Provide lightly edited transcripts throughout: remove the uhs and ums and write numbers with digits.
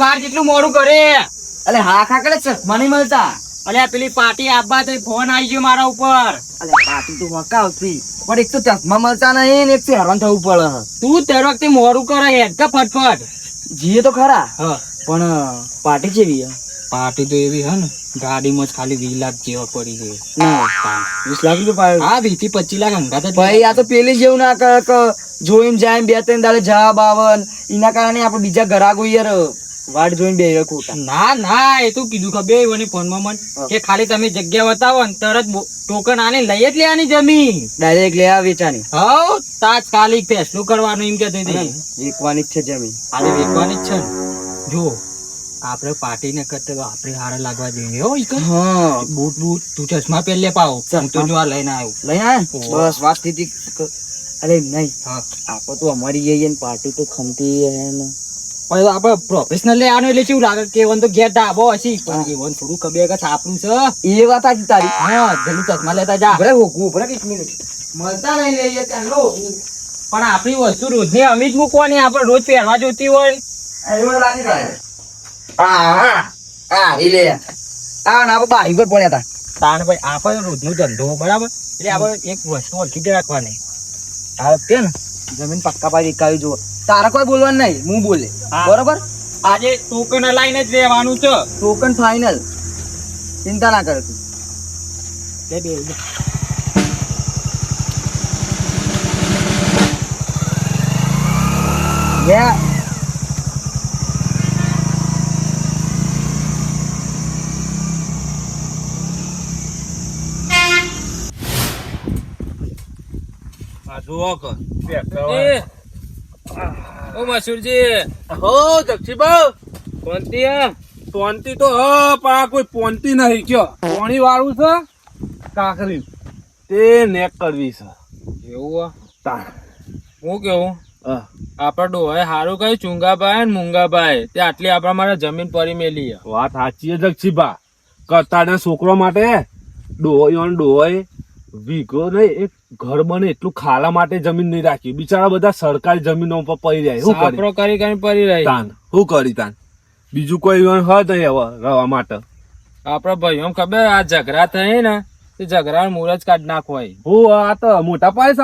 બહાર કેટલું મોડું કરે. અલે હા ખા કરે છે મને મળતા. અલ્યા પેલી પાર્ટી આપવા તો ફોન આવી ગયો મારા ઉપર. અલે પાટી તો મકા આવતી પણ એક તો ચશ્મા મળતા નહીં ને એક તો હેરાન થવું પડે. તું દર વખતે મોડું કરે હેડ કે ફટફટ. જીએ તો ખરા હા પણ પાર્ટી જેવી પાર્ટી તો એવી હે ને ગાડીમાં જ ખાલી 20 લાખ જેવા પડી ગઈ. ના 20 લાખ રૂપિયા હા 20 થી 25 લાખ અંગાત જ. ભાઈ આ તો પેલી જેવું ના કર કે જોઈને જાય 2-3 દાડે જવાબ આવન એના કારણે આપણે બીજા ગરાગો યાર વાટ જોઈને બે ખોટા. ના ના એ તો કીધું ખબર મને ફોનમાં મન કે ખાલી તમે જગ્યા બતાવો ને તરત ટોકન આને લઈ જ લેવાની જમીન ડાયરેક્ટ લેવા વેચાની. હવ તાત્કાલિક ફેસલું કરવાનું એમ કેતો વેચવાની જ છે જમીન. આજે વેચવાની જ છે ને. જો આપણે પાર્ટી ને કરતે તો આપણે હારા લાગવા જોઈએ હો. હા બૂટ બૂટ તું ચશ્મા પહેરી લે પાવ તો જો આ લઈને આવ્યો લઈને આવ્યા બસ વાત થઈ. અરે નહીં હા આપો તો અમારી જઈએ ને પાર્ટી તો ખમતી હે ને પણ આપણે પ્રોફેશનલ લે આનો એટલે કેવું લાગે કે વન તો ઘેર ડાબો હશે પણ જીવન થોડું ખબર કે છાપરું છે એ વાત આજી તારી. હા જલ્દી ચશ્મા લેતા જા. ભલે હોકવું ભલે 1 મિનિટ મળતા નહીં લઈએ ચાલો પણ આપણી વસ્તુ રોજની અમી જ મૂકવાની આપણે રોજ પહેરવા જોતી હોય. એવું લાગી જાય. હા એ લે આ ના બાઈ પર પડ્યા હતા. તાણ ભાઈ આપણે રોજનો ધંધો બરાબર એટલે આપણે એક વસ્તુ ઓળખી જ રાખવાની. હા તે ને જમીન પક્કા પાડી એકાવી જો તારા કોઈ બોલવાનું નહીં હું બોલે બરોબર. આજે ટોકન લઈને જ રહેવાનું છે. ટોકન ફાઇનલ ચિંતા ના કર તું. લે બે Yeah. ઓ મસૂરજી હો જગજીભાઈ કોણતી પોનતી તો હ પણ આ કોઈ પોનતી નહીં કયો પોણી વાળું છે કાકરી તે નેક કરવી છે એવું તાણ હું કેવું હા આપડે ડોહાએ હારું કહ્યું ચુંગાભાઈ ને મુંગાભાઈ તે આટલી આપડા માટે જમીન પરી મેલી વાત સાચી જગજીભા કરતાના છોકરો માટે ડોહોય વીઘો નહીં એક ઘર બને એટલું ખાલા માટે જમીન નહીં રાખી બિચારા બધા સરકારી જમીનો પર પડી જાય શું સાપરો કરી પરી રહી તાન શું કરી તાન બીજું કોઈ હદ નહીં હવે રહેવા માટે આપડા ભાઈઓ ખબર આ ઝઘડા થઈ ને તે ઝઘડા મુરજ કાઢ નાખવાય. હું આ તો મોટા પાયે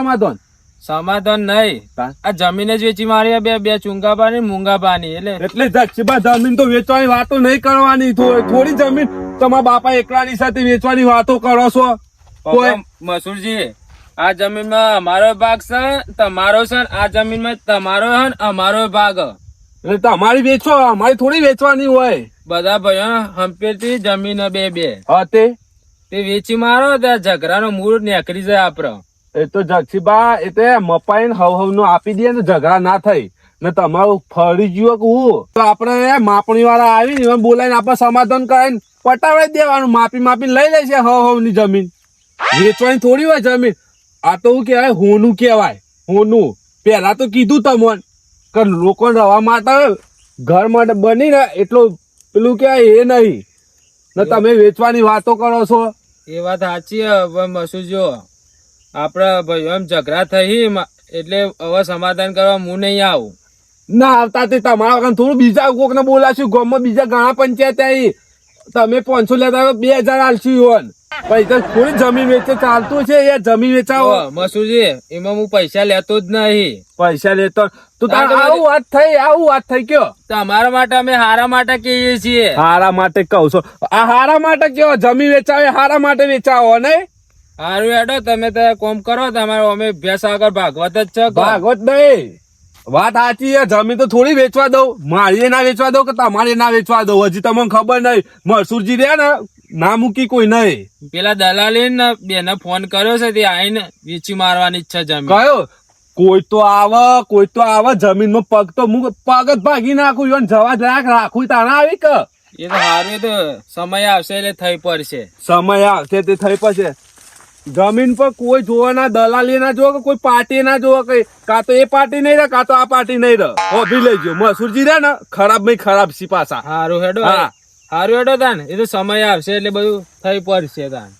સમાધાન નહીં આ જમીન જ વેચી મારી બે ચુંગાબાની મુંગાબાની એટલે જગજીભા જમીન તો વેચવાની વાતો નહીં કરવાની થોડી જમીન તમારા બાપા એકલાની સાથે વેચવાની વાતો કરો છો. મસૂરજી આ જમીન માં અમારો ભાગ છે તમારો છે આ જમીન માં તમારો છે અમારો ભાગ એટલે તમારી વેચો અમારી થોડી વેચવાની હોય. બધા ભાઈઓ હંપેથી જમીન બે હા તે વેચી મારો ત્યાં ઝઘડા નો મૂળ નીકળી જાય આપડે. એ તો જગજીભા એટલે મપાઈ હવ નું આપી દે ને ઝઘડા ના થઈ ને તમારું ફરી ગયું કે હું તો આપડે માપણી વાળા આવી બોલાવીને આપડે સમાધાન કરીને પટાવી દેવાનું માપી લઈ લે છે હવ ની જમીન વેચવાની થોડી હોય જમીન. આ તો શું કેવાય હોનું કેવાય હોનું. પેલા તો કીધું તમને કે લોકો રહેવા માટે ઘર માટે બની ને એટલું પેલું કેવાય એ નહીં ને તમે વેચવાની વાતો કરો છો. એ વાત સાચી મસૂરજો આપડે ભાઈઓ એમ ઝઘડા થઈ એટલે હવે સમાધાન કરવા હું નહીં આવું. ના આવતા તે તમારા વખત થોડું બીજા કોક ને બોલાશું ગામમાં બીજા ઘણા પંચાયત આવી તમે 500 લેતા 2000 આલશું પૈસા થોડી જમીન વેચે ચાલતું છે યાર જમીન વેચાવો મસૂરજી એમાં હું પૈસા લેતો જ નહીં. પૈસા લેતો તો આવું વાત થઈ કયો તમારા માટે અમે હારા માટે કહીએ છીએ. હારા માટે કહું છો આ હારા માટે કયો જમીન વેચાવે હારા માટે વેચાવો નહીં. હારું હેડો તમે તો કોમ કરો તમારે અમે ભેંસ આગળ ભાગવત જ છે. ભાગવત નહીં વાત સાચી છે જમીન તો થોડી વેચવા દઉં મારી ના વેચવા દઉં કે તમારે ના વેચવા દઉં હજી તમને ખબર નહીં મસૂરજી રહ્યા ને ના મૂકી કોઈ નહીં. પેલા દલાલી ને બેને ફોન કર્યો છે તે આઈને વેચી મારવાની ઈચ્છા જમીન. કયો કોઈ તો આવે જમીનમાં પગ જ ભાગી નાખું યો જવા જરાક રાખું તાણા આવી કે એ તો સારું તો સમય આવશે એટલે થઈ પડશે. સમય આવશે તે થઈ પડશે. જમીન પર કોઈ જોવા ના દલાલી ના જોવે કોઈ પાર્ટી ના જોવે કઈ કાં તો એ પાર્ટી નહીં રહે કાં તો આ પાર્ટી નહીં રહે ઓભી લઈ ગયો મસૂરજી રે ને ખરાબ સી પાછા. સારું હેડો તાન એ તો સમય આવશે એટલે બધું થઈ પડશે તાન.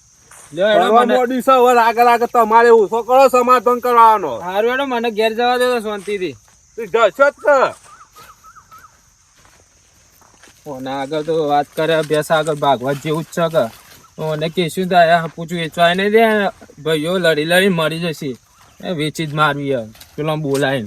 લ્યો હેડો ફરવા મને મોડી છે હવે આગળ આગળ તમારે ઓછો કરો સમાધાન કરવાનો હારું હેડો મને ઘેર જવા દે તો શાંતિથી. તું જશો જ છે. ઓના આગળ તો વાત કરે અભ્યાસ આગળ ભાગવત જેવું જ છે કે ઓને કહેશું તો પૂછું વેચવાય નહીં દે ભાઈઓ લડી લડી મરી જશે વેચી જ મારવી હવે પેલો બોલાય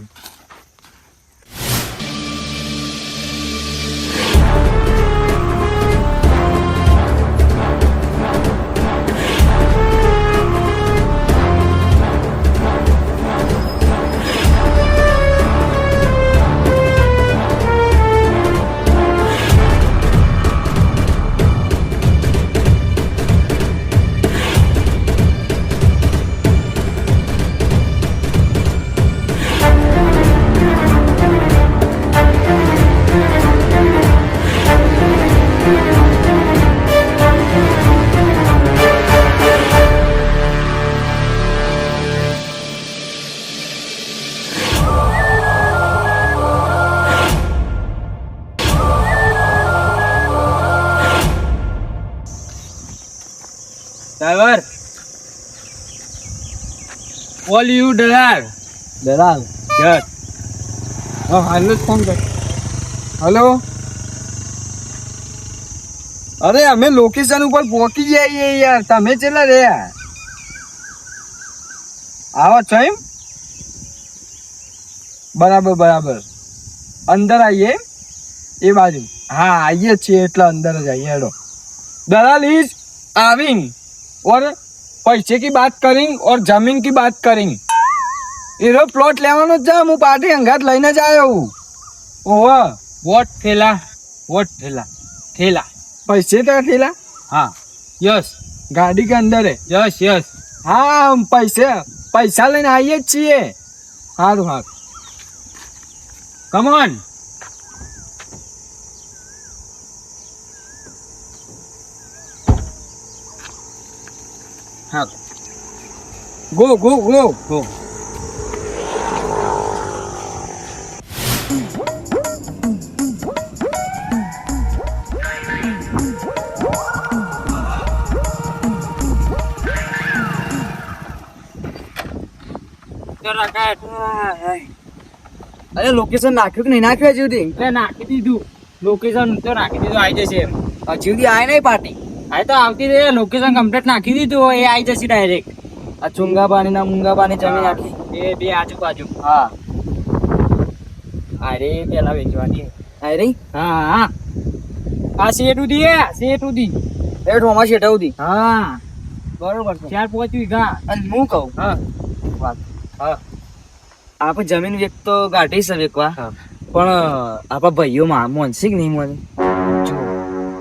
ડ્રાઈવર ઓલ યુ ડરાર દલાલ યસ હાલ જ ફોન કર. હલો. અરે અમે લોકેશન ઉપર પહોંચી જઈએ યાર, તમે ચેલા રહ્યા? આવો છો એમ? બરાબર બરાબર. અંદર આવીએ એ બાજુ. हाँ आइए છીએ એટલે અંદર જ आइए हेडो. दलाल इज आविंग और पैसे की बात करेंगे और जमीन की बात करेंगे. એનો પ્લોટ લેવાનો જ છે, હું પાર્ટી અંગાત લઈને જ આવ્યો હું. ઓહો વોટ થેલા વોટ થેલા થેલા पैसे का ठेला? हाँ यस गाड़ी के अंदर है. यस यस हाँ हम पैसा लेने आइए જ છીએ. સારું સારું. कम ऑन हाँ गो गो गो गो અરે લોકેશન નાખ્યું કે નહીં નાખ્યું હજુ સુધી? એટલે નાખી દીધું લોકેશન તો નાખી દીધું આવી જશે એમ. હજુ સુધી આય નહીં પાર્ટી. હા તો આવતી રહે લોકેશન કમ્પ્લીટ નાખી દીધું એ આવી જશે ડાયરેક્ટ. આ ચુંગા પાણી ના મુંગા પાણી જમીન આખી. એ બે આજુબાજુ હા અરે પેલા વેચવાની આય રહી. હા હા આ શેઠ ઉધી હે શેઠ ઉધી એ ઠોમા શેઠા સુધી. હા બરોબર છે. 4-5 વીઘા અને હું કહું હા વાત, હા આપણે જમીન વેચતો ગાઢી છે વેચવા, હા. પણ આપણા ભાઈઓ મોનસિક નહીં મોને. જો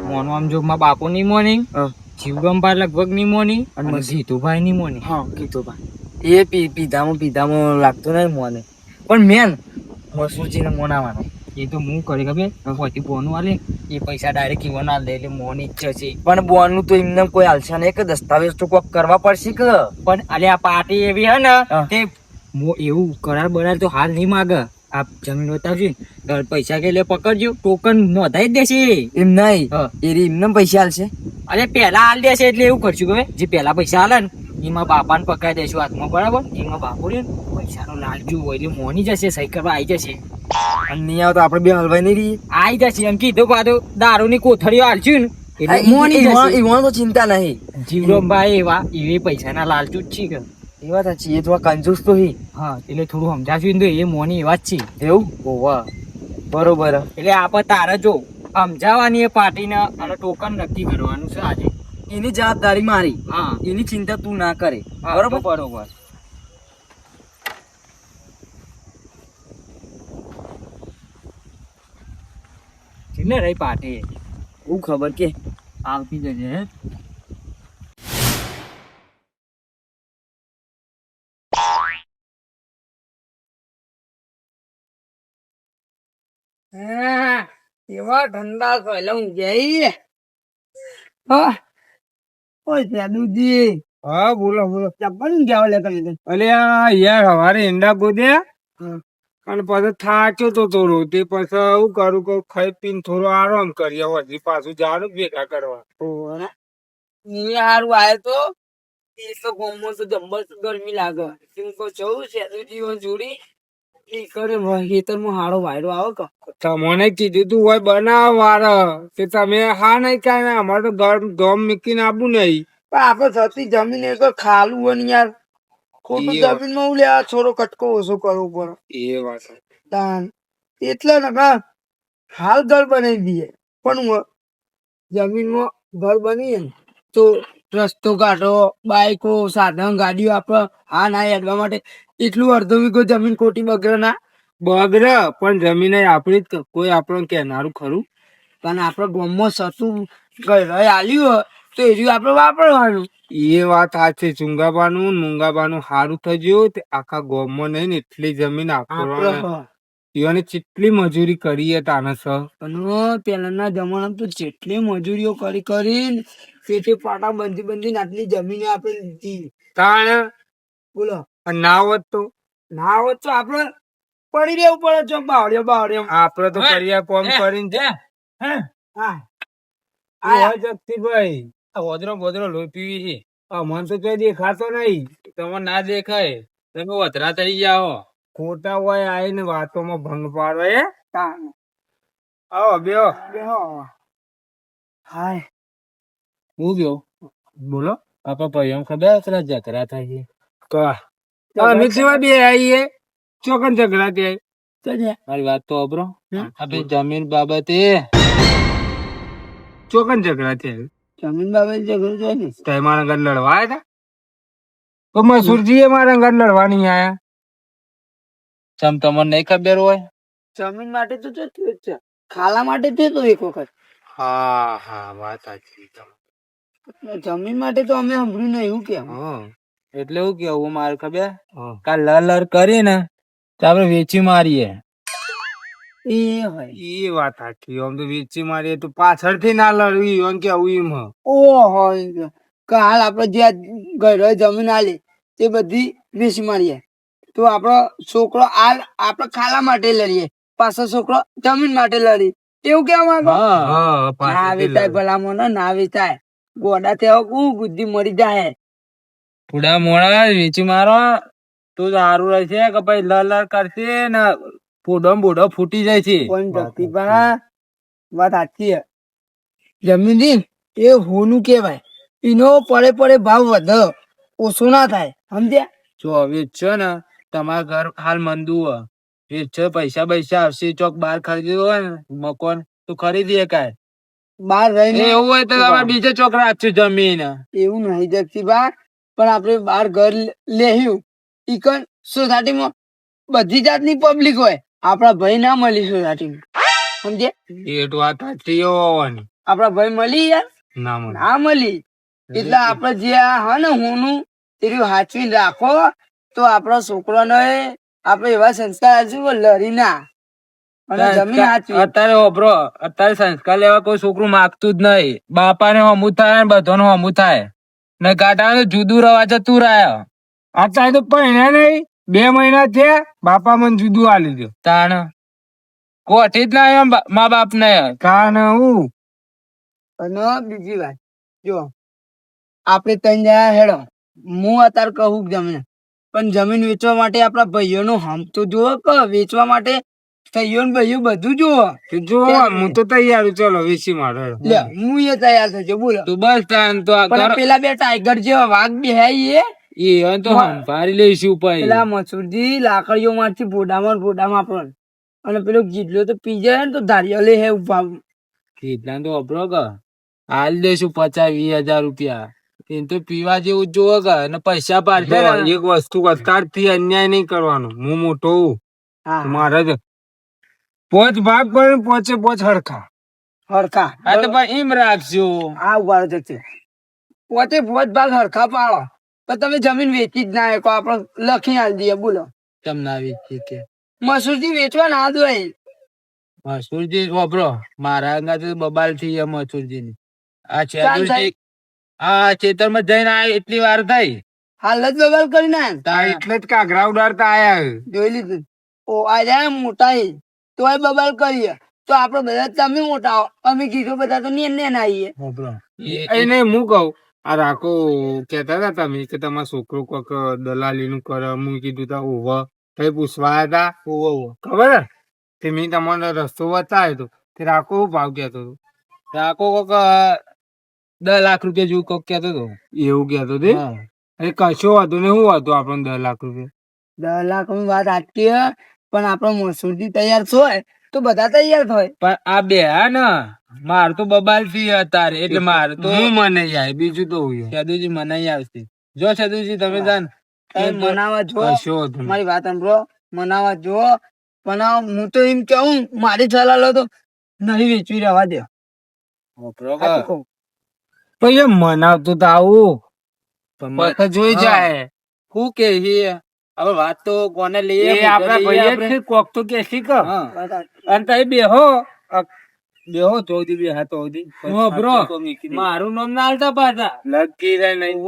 મોનો આમ જો માં બાપુ ની મોર્નિંગ હા. જીવગંભા લગભગ ની મોર્નિંગ અને અને જીતુભાઈ ની મોર્નિંગ હા કીધું ભાઈ એ પીધામાં લાગતું નહીં મોને, પણ મેન મસૂરજીને મોનાવાનો. એ તો હું કરી ખબર પછી બોનું આલે એ પૈસા ડાયરેક્ટ ઈવન આલ દે એટલે મોની ઈચ્છા છે. પણ બોનનું તો એમને કોઈ હાલશે નહીં કે દસ્તાવેજ તો કોક કરવા પડશે કે. પણ અલે આ પાર્ટી એવી હે ને હા. તે એવું કરાર બરાર તો હાલ નહીં માગે. આ જમીન બતાવશે ને પૈસા કે લે પકડજો ટોકન નોંધાઈ જ દેશે. એમ નહીં હા. એમને પૈસા હાલશે. અરે પેલા હાલ દેશે એટલે એવું કરશું કે જે પેલા પૈસા હાલે ને એમાં બાપાને પકડાઈ દેશું હાથમાં બરાબર. એમાં બાપુ રે પૈસાનો લાલજુ હોય એટલે મોની જશે સહી કરવા આવી જશે. અને નહીં આવતો આપણે બે હલવાઈ નહીં રહીએ. આવી જશે એમ કીધું પાછું દારૂની કોથળીઓ હાલશું ને એટલે મોની જશે. ઈવોનો તો ચિંતા નહીં. જીવરામભાઈ એવા એવી પૈસાના લાલચુ જ છે કે એ વાત સાચી, એ થોડા કંજૂસ તો હી. હા એટલે થોડું સમજાવશું ને તો એ મોની એવા જ છે. એવું ઓવા બરોબર. એટલે આપણે તારે જો સમજાવવાની એ પાર્ટીને અને ટોકન નક્કી કરવાનું છે આજે. એની જવાબદારી મારી. હા એની ચિંતા તું ના કરે. બરોબર બરોબર. બરોબર કેટલે રહી પાર્ટી હું ખબર કે આવતી જશે હે? એવા ઠંડા સોયલા જઈ. હા ઓય સાદુજી. હા બોલો બોલો. ચપ્પલ ગયા લે તમે. અલ્યા યાર હવારે ઈંડા ગોદ્યા હમ. અને પછી થાક્યો તો થોડો તે પછી હું કરું કે ખાઈ પીને થોડો આરામ કરીએ હજી પાછું જાડું ભેગા કરવા. એ હારું આયો તો એ તો ગામમાં તો જબરદસ્ત ગરમી લાગે શું કહો છો શેતું જીવન જોડી એ કરે ખેતરમાં હારો વાયરો આવે કે તમને કીધું તું હોય બનાવ વાળા તે તમે હા નહીં કાંઈ અમારે તો ગમ મૂકીને આપવું નહીં. પણ આપડે થતી જમીન એ તો ખાલું હોય ને યાર ખોટું એ વાત. જમીનમાં હું લે આ થોડો કટકો ઓછો કરવો પડે એ વાત તાન એટલે ને કા હાલ ઘર બનાવી દઈએ પણ જમીનમાં ઘર બનીએ ને તો રસ્તો કાઢો બાઈકો સાધન ગાડીઓ આપડે હા ના હેડવા માટે એટલું અડધો વીઘો જમીન ખોટી બગડે ના બગડે પણ જમીન એ આપણી જ કોઈ આપણને કહેનારું ખરું. પણ આપડે ગામમાં સતું ઘરે આલ્યું હોય તો એ રહ્યું આપડે વાપરવાનું એ વાત સાચી. ચુંગાબાનું ને મુંગાબાનું સારું થઈ ગયું તે આખા ગામમાં નહીં ને એટલી જમીન આપડે આપવા એને કેટલી મજૂરી કરી તાને સ પણ પેલાના જમાનામાં તો જેટલી મજૂરીઓ કરી કરીને પેટે પાટા બંધી આટલી જમીન આપણે લીધી તાણ બોલો ના હોત તો ના હોત તો આપડે પડી રહેવું પડે છો બાવડ્યો આપડે તો કર્યા કોમ કરીને હા જગતીભાઈ આ વધરો વધરો લોહી પીવી છે. મને તો કઈ દેખાતો નહીં. તમે ના દેખાય તમે વધરા થઈ જાઓ. ખોટા હોય આવીને વાતોમાં ભંગ પાડો એ આવો બેહો. હાય હું ગયો બોલો આપા ભાઈ એમ ખબર પેલા ઝઘડા થાય છે અમે કેવા બે આવીએ ચોકન ઝઘડા થાય. મારી વાત તો અબરો આપડે જમીન બાબતે ચોકન ઝઘડા થયા. જમીન બાબત ઝઘડો છે ને તો મારા ઘર લડવા આવ્યા હતા તો મસૂરજી એ મારા ઘર લડવા નહીં આયા. ચમ તમને નહીં ખબર હોય. જમીન માટે તો થયું જ છે ખાલા માટે થયું એક વખત હા હા વાત સાચી. જમીન માટે તો અમે સાંભળ્યું નહીં એવું કેમ એટલે એવું કેવું મારે ખબર કાલ લર કરી ને તો આપડે વેચી મારીએ. એ હોય એ વાત સાચી. આમ તો વેચી મારીએ તો પાછળથી ના લડવી એમ કેવું એમ. ઓ હોય કે હાલ આપડે જે ઘરે જમીન આલી તે બધી વેચી મારીએ તો આપણો છોકરો હાલ આપડે ખાલા માટે લડીએ પાછો છોકરો જમીન માટે લડી એવું કેવા માંગો ના વેચાય ભલામણ ના વેચાય ગોડા તેવા બુદ્ધિ મરી જાય થોડા મોડા વેચી મારો તો સારું રહેશે કે ભાઈ લર કરશે ને ફૂડો બુડો ફૂટી જાય છે. પણ જગતીભા વાત સાચી છે જમીન એ હોનું કેવાય એનો પડે ભાવ વધે ઓછો ના થાય સમજ્યા. જો વેચશો ને તમારા ઘર હાલ મંદુ વેચશો પૈસા આવશે ચોક બાર ખરીદ્યું હોય ને મકોન તો ખરીદીએ કાય બાર રહીને એવું હોય તો તમારે બીજે ચોક રાખશું જમીન. એવું નહીં જગતીભા પણ આપડે બાર ઘર લેહ્યું ઈકન સોસાયટીમાં બધી જાતની પબ્લિક હોય આપડા ભાઈ ના મળી સોસાયટીમાં સમજે. એ તો વાત સાચી હોવાની. આપડા ભાઈ મળી યાર ના મળે. ના મળી એટલે આપડે જે આ હા ને હોનું એ હાચવી રાખો તો આપડા છોકરાને આપડે એવા સંસ્કાર આપશું લડી ના અને જમીન હાચવી. અત્યારે હોભરો અત્યારે સંસ્કાર લેવા કોઈ છોકરું માગતું જ નહીં. બાપા ને હમું થાય ને બધો હમું થાય ને ગાટા જુદું રવા જતું રહ્યા. અત્યારે તો પહેણ્યા નહીં 2 મહિના થયા બાપા મને જુદું આલી દો તાણ કોઠી જ ના મા બાપ ને તાણ હું. અને બીજી વાત જો આપડે ત્રણ જણા હેડો હું અત્યારે કહું જમીન પણ જમીન વેચવા માટે આપડા ભાઈઓ નો હમ તો જુઓ કે વેચવા માટે ભાઈઓ ને ભાઈઓ બધું જુઓ. જો હું તો તૈયાર છું. ચલો વેચી મારો લે હું એ તૈયાર થજો બોલો. તો બસ તાન તો પણ પેલા બે ટાઈગર જેવા વાઘ બે હે એ તો સંભાળી લઈશું ભાઈ. પેલા મસૂરજી લાકડીઓ માંથી ભોડામાં આપણને અને પેલો ગીડલો તો પી જાય ને તો ધારિયા લે હે ઉભા કેટલા તો અભરો કે હાલ દેશું 50-20 હજાર રૂપિયા. એને તો પીવા જેવું જોવો કે અને પૈસા પાડશે ને એક વસ્તુ અત્યારથી અન્યાય નહીં કરવાનો. હું મોટો મારે જ 5 ભાગ પડે 5 હરખા હરખા આ તો ભાઈ એમ રાખજો. આ ઉભા જશે પોતે 5 ભાગ હરખા પાડો પણ તમે જમીન વેચી જ ના શકો આપડે લખી આલી દઈએ બોલો. તમને વેચી કે મસૂરજી વેચવા ના દોય મસૂરજી વાપરો મારા અંગા તો બબાલ થી મસૂરજી ની આ ચેતુરજી આ ખેતરમાં જઈને આ એટલી વાર થઈ હાલ જ બબાલ કરી ના એટલે જ કાઘરા ઉડાડતા આયા જોઈ લીધું. ઓ આ મોટા તો બબાલ કરીએ તો આપડે બધા તમે મોટા અમે કીધું બધા તો ને આવીએ. એને હું કહું આ રાખો કેતા હતા તમે કે તમારો છોકરો કોક દલાલી નું કરે હું કીધું તા ઓવર કઈ પૂછવા આવ્યા હતા ઓવર ખબર હે? તે મેં તમને રસ્તો બતાવ્યો હતો તે રાખો શું ભાવ કેતો હતો રાખો કોક 10 લાખ રૂપિયા જેવું કોક કેતો હતો એવું કેતો તે અરે કશો હતું ને શું હતું આપણને 10 લાખ રૂપિયા 10 લાખ ની વાત સાચી હે પણ આપણો મસૂરજી તૈયાર હોય તો બધા તૈયાર થાય. પણ આ બે હા ને માર તો બબાલ ફી અત્યારે એટલે માર તો હું મને જાય બીજું તો સદુજી મનાઈ આવશે જો સદુજી તમે જાણ તમે મનાવા જો કશો હતું મારી વાત સાંભળો મનાવા જો પણ હું તો એમ કહું મારી સલાહ લો તો નહીં વેચવી રહેવા દે. સાચું કહું. પછી મનાવતું તો આવું પછી જોઈ જાય શું કે છે હવે વાત તો કોને લઈએ આપડા ભાઈ જ છે કોક તો કે શી કર અને તઈ બેહો બેહો ચોથી બેહા તો બ્રો મારું નામ ના આલતા પાછા લકી રે નહીં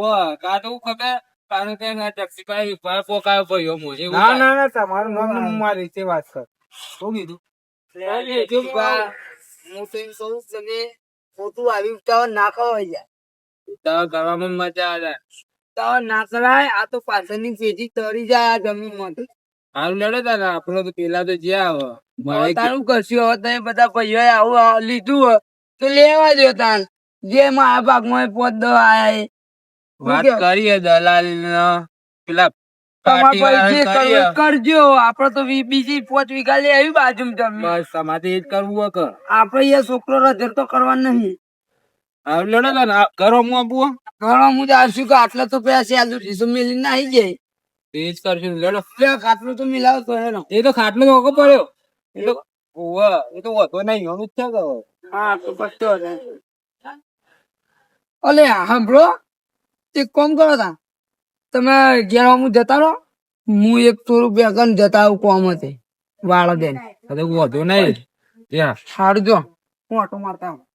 કા તો ખબર કારણ કે જક્ષીભાઈ પોકાયો ભાઈઓ મોજે ના ના ના તમારું નામ હું મારી રીતે વાત કર શું કીધું હું તો એમ કહું તમે ખોટું આવી ઉતાવળ ના ખવાય જાય ઉતાવળ કરવામાં મજા આવે ઉતાવળ ના કરાય આ તો પાછળની પેઢી તરી જાય આ જમીન માંથી. સારું લડે તારે આપડે તો પેલા તો જ્યાં આવે તારું કશું હવે તમે બધા ભાઈઓ આવું લીધું હોય તો લેવા દો તાન જે મારા ભાગમાં 5-10 આયા વાત કરીએ દલાલ પેલા તમારે પછી જે કરવું એ કરજો આપડે તો બીજી 5 વીઘા લે આવી બાજુ બસ તમારે એ જ કરવું હોય કે આપડે એ છોકરો રજર તો કરવાનો નહીં. હવે લડે તારે કરો હું આપું ઘણો હું જાણશું કે આટલા તો પૈસા આલુ રીસો મેલીને આવી જાય એ જ કરશું લડો ખાટલો તો મિલાવતો હે ને એ તો ખાટલો તો ઓકો પડ્યો એ તો ઓવા એ તો વધો નહીં એનું જ છે કે હા તો પસ્તો હે. અલે સાંભળો એક કામ કરો તા તમે ઘેર હું જતા રહો હું 100 રૂપિયા કન જતા આવું કોમ હતી વાળો બેન તો વધો નહીં ત્યાં સારું જો હું ઓટો મારતા આવું.